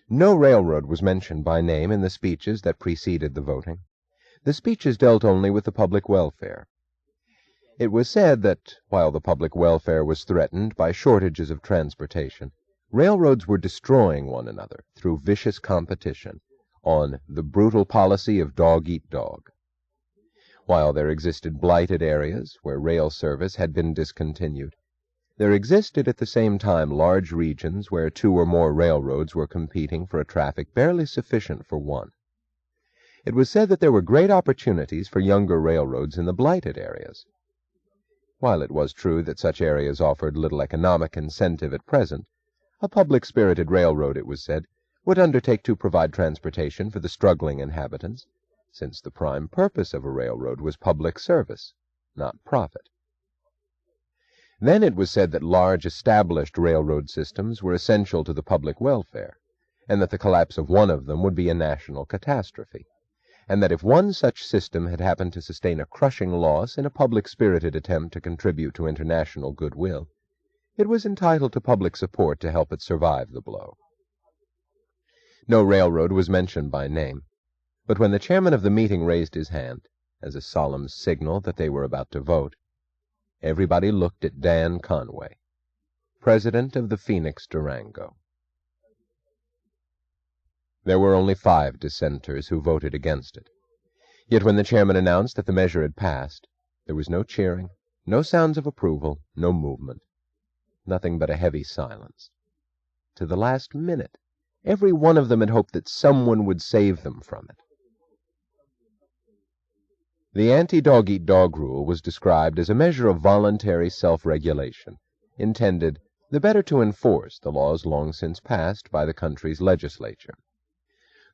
No railroad was mentioned by name in the speeches that preceded the voting. The speeches dealt only with the public welfare. It was said that, while the public welfare was threatened by shortages of transportation, railroads were destroying one another through vicious competition on the brutal policy of dog-eat-dog. While there existed blighted areas where rail service had been discontinued, there existed at the same time large regions where 2 or more railroads were competing for a traffic barely sufficient for one. It was said that there were great opportunities for younger railroads in the blighted areas. While it was true that such areas offered little economic incentive at present, a public-spirited railroad, it was said, would undertake to provide transportation for the struggling inhabitants, since the prime purpose of a railroad was public service, not profit. Then it was said that large established railroad systems were essential to the public welfare, and that the collapse of one of them would be a national catastrophe, and that if one such system had happened to sustain a crushing loss in a public-spirited attempt to contribute to international goodwill, it was entitled to public support to help it survive the blow. No railroad was mentioned by name, but when the chairman of the meeting raised his hand, as a solemn signal that they were about to vote, everybody looked at Dan Conway, president of the Phoenix Durango. There were only 5 dissenters who voted against it. Yet when the chairman announced that the measure had passed, there was no cheering, no sounds of approval, no movement. Nothing but a heavy silence. To the last minute, every one of them had hoped that someone would save them from it. The anti-dog-eat-dog rule was described as a measure of voluntary self-regulation, intended the better to enforce the laws long since passed by the country's legislature.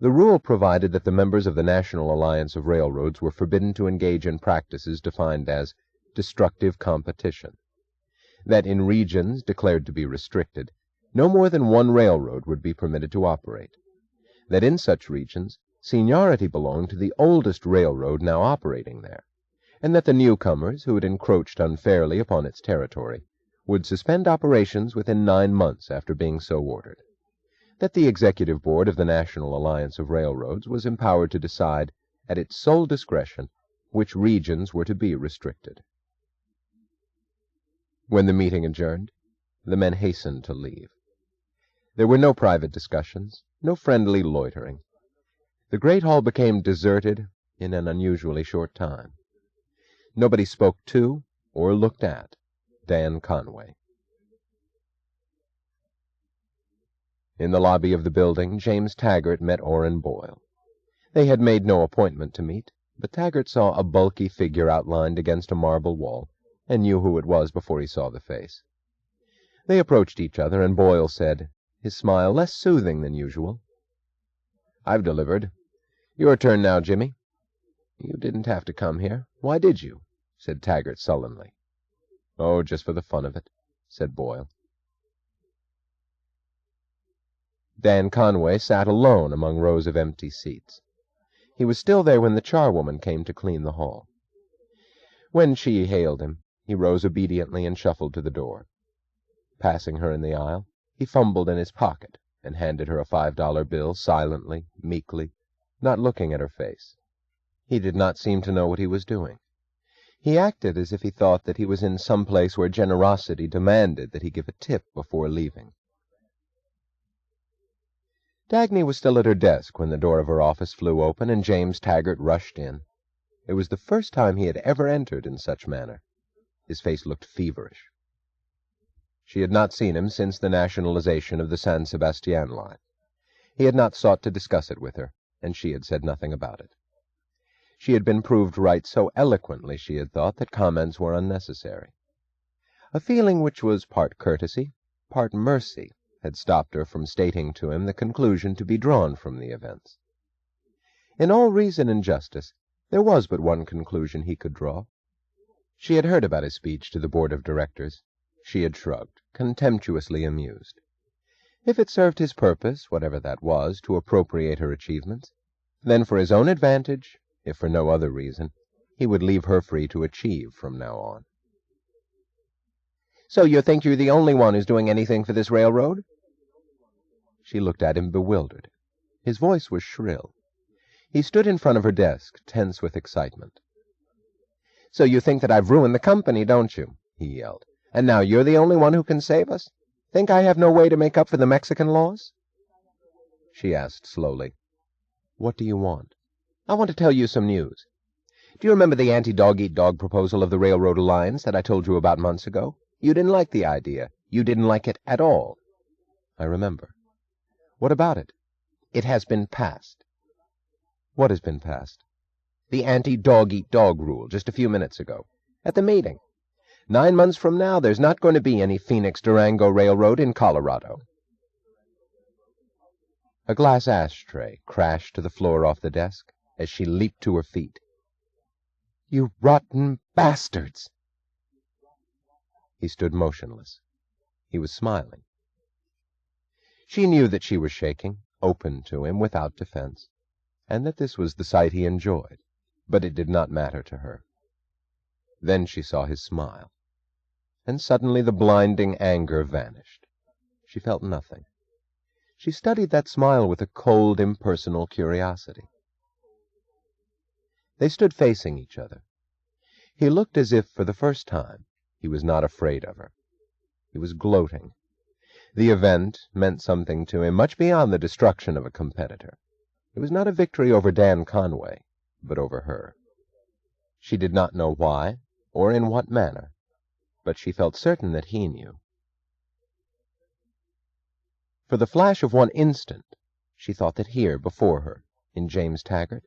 The rule provided that the members of the National Alliance of Railroads were forbidden to engage in practices defined as destructive competition, that in regions declared to be restricted, no more than one railroad would be permitted to operate, that in such regions seniority belonged to the oldest railroad now operating there, and that the newcomers who had encroached unfairly upon its territory would suspend operations within 9 months after being so ordered, that the executive board of the National Alliance of Railroads was empowered to decide at its sole discretion which regions were to be restricted. When the meeting adjourned, the men hastened to leave. There were no private discussions, no friendly loitering. The great hall became deserted in an unusually short time. Nobody spoke to or looked at Dan Conway. In the lobby of the building, James Taggart met Orrin Boyle. They had made no appointment to meet, but Taggart saw a bulky figure outlined against a marble wall, and knew who it was before he saw the face. They approached each other, and Boyle said, his smile less soothing than usual, "I've delivered. Your turn now, Jimmy." "You didn't have to come here. Why did you?" said Taggart sullenly. "Oh, just for the fun of it," said Boyle. Dan Conway sat alone among rows of empty seats. He was still there when the charwoman came to clean the hall. When she hailed him, he rose obediently and shuffled to the door. Passing her in the aisle, he fumbled in his pocket and handed her a $5 bill silently, meekly, not looking at her face. He did not seem to know what he was doing. He acted as if he thought that he was in some place where generosity demanded that he give a tip before leaving. Dagny was still at her desk when the door of her office flew open and James Taggart rushed in. It was the first time he had ever entered in such manner. His face looked feverish. She had not seen him since the nationalization of the San Sebastian line. He had not sought to discuss it with her, and she had said nothing about it. She had been proved right so eloquently, she had thought, that comments were unnecessary. A feeling which was part courtesy, part mercy, had stopped her from stating to him the conclusion to be drawn from the events. In all reason and justice, there was but one conclusion he could draw. She had heard about his speech to the board of directors. She had shrugged, contemptuously amused. If it served his purpose, whatever that was, to appropriate her achievements, then for his own advantage, if for no other reason, he would leave her free to achieve from now on. "So you think you're the only one who's doing anything for this railroad?" She looked at him bewildered. His voice was shrill. He stood in front of her desk, tense with excitement. "So you think that I've ruined the company, don't you?" he yelled. "And now you're the only one who can save us? Think I have no way to make up for the Mexican loss?" She asked slowly, "What do you want?" "I want to tell you some news. Do you remember the anti-dog-eat-dog proposal of the Railroad Alliance that I told you about months ago? You didn't like the idea. You didn't like it at all." "I remember. What about it?" "It has been passed." "What has been passed?" "The anti-dog-eat-dog rule, just a few minutes ago. At the meeting. 9 months from now, there's not going to be any Phoenix-Durango Railroad in Colorado." A glass ashtray crashed to the floor off the desk as she leaped to her feet. "You rotten bastards!" He stood motionless. He was smiling. She knew that she was shaking, open to him, without defense, and that this was the sight he enjoyed, but it did not matter to her. Then she saw his smile, and suddenly the blinding anger vanished. She felt nothing. She studied that smile with a cold, impersonal curiosity. They stood facing each other. He looked as if, for the first time, he was not afraid of her. He was gloating. The event meant something to him much beyond the destruction of a competitor. It was not a victory over Dan Conway, but over her. She did not know why, or in what manner, but she felt certain that he knew. For the flash of one instant, she thought that here, before her, in James Taggart,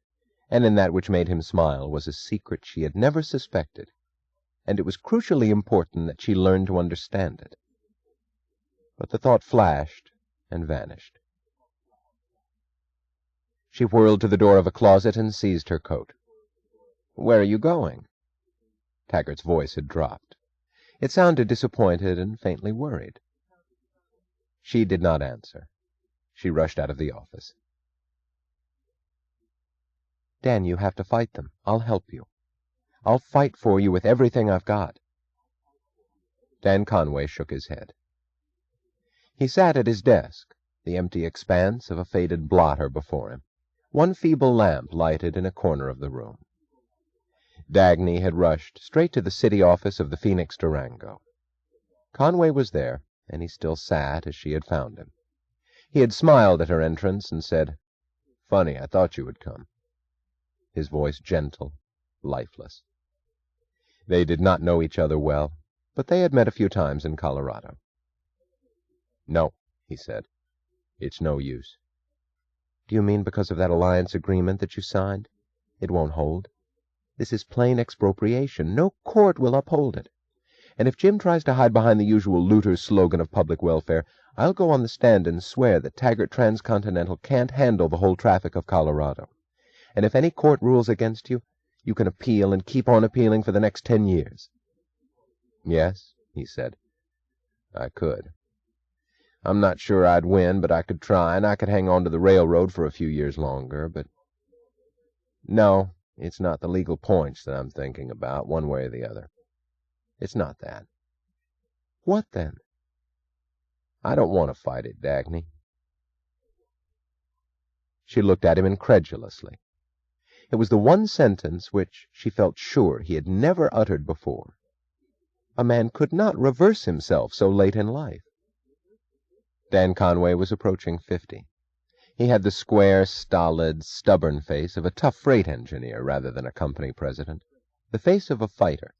and in that which made him smile, was a secret she had never suspected, and it was crucially important that she learn to understand it. But the thought flashed and vanished. She whirled to the door of a closet and seized her coat. "Where are you going?" Taggart's voice had dropped. It sounded disappointed and faintly worried. She did not answer. She rushed out of the office. "Dan, you have to fight them. I'll help you. I'll fight for you with everything I've got." Dan Conway shook his head. He sat at his desk, the empty expanse of a faded blotter before him. One feeble lamp lighted in a corner of the room. Dagny had rushed straight to the city office of the Phoenix-Durango. Conway was there, and he still sat as she had found him. He had smiled at her entrance and said, "Funny, I thought you would come." His voice gentle, lifeless. They did not know each other well, but they had met a few times in Colorado. "No," he said. "It's no use." "Do you mean because of that alliance agreement that you signed? It won't hold. This is plain expropriation. No court will uphold it. And if Jim tries to hide behind the usual looter's slogan of public welfare, I'll go on the stand and swear that Taggart Transcontinental can't handle the whole traffic of Colorado. And if any court rules against you, you can appeal and keep on appealing for the next 10 years. "Yes," he said. "I could. I'm not sure I'd win, but I could try, and I could hang on to the railroad for a few years longer, but no, it's not the legal points that I'm thinking about, one way or the other. It's not that." "What then?" "I don't want to fight it, Dagny." She looked at him incredulously. It was the one sentence which she felt sure he had never uttered before. A man could not reverse himself so late in life. Dan Conway was approaching 50. He had the square, stolid, stubborn face of a tough freight engineer rather than a company president, the face of a fighter,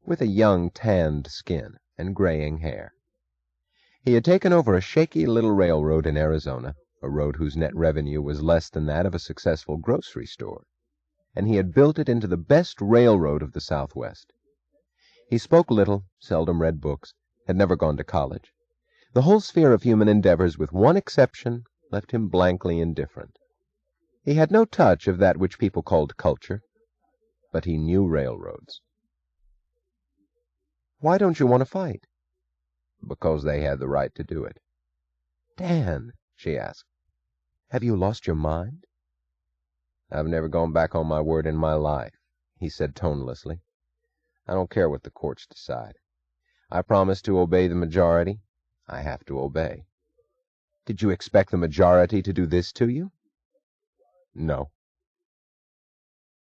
with a young, tanned skin and graying hair. He had taken over a shaky little railroad in Arizona, a road whose net revenue was less than that of a successful grocery store, and he had built it into the best railroad of the Southwest. He spoke little, seldom read books, had never gone to college. The whole sphere of human endeavors, with one exception, left him blankly indifferent. He had no touch of that which people called culture, but he knew railroads. "Why don't you want to fight?" "Because they had the right to do it." "Dan," she asked, "have you lost your mind?" "I've never gone back on my word in my life," he said tonelessly. "I don't care what the courts decide. I promise to obey the majority. I have to obey." Did you expect the majority to do this to you? No.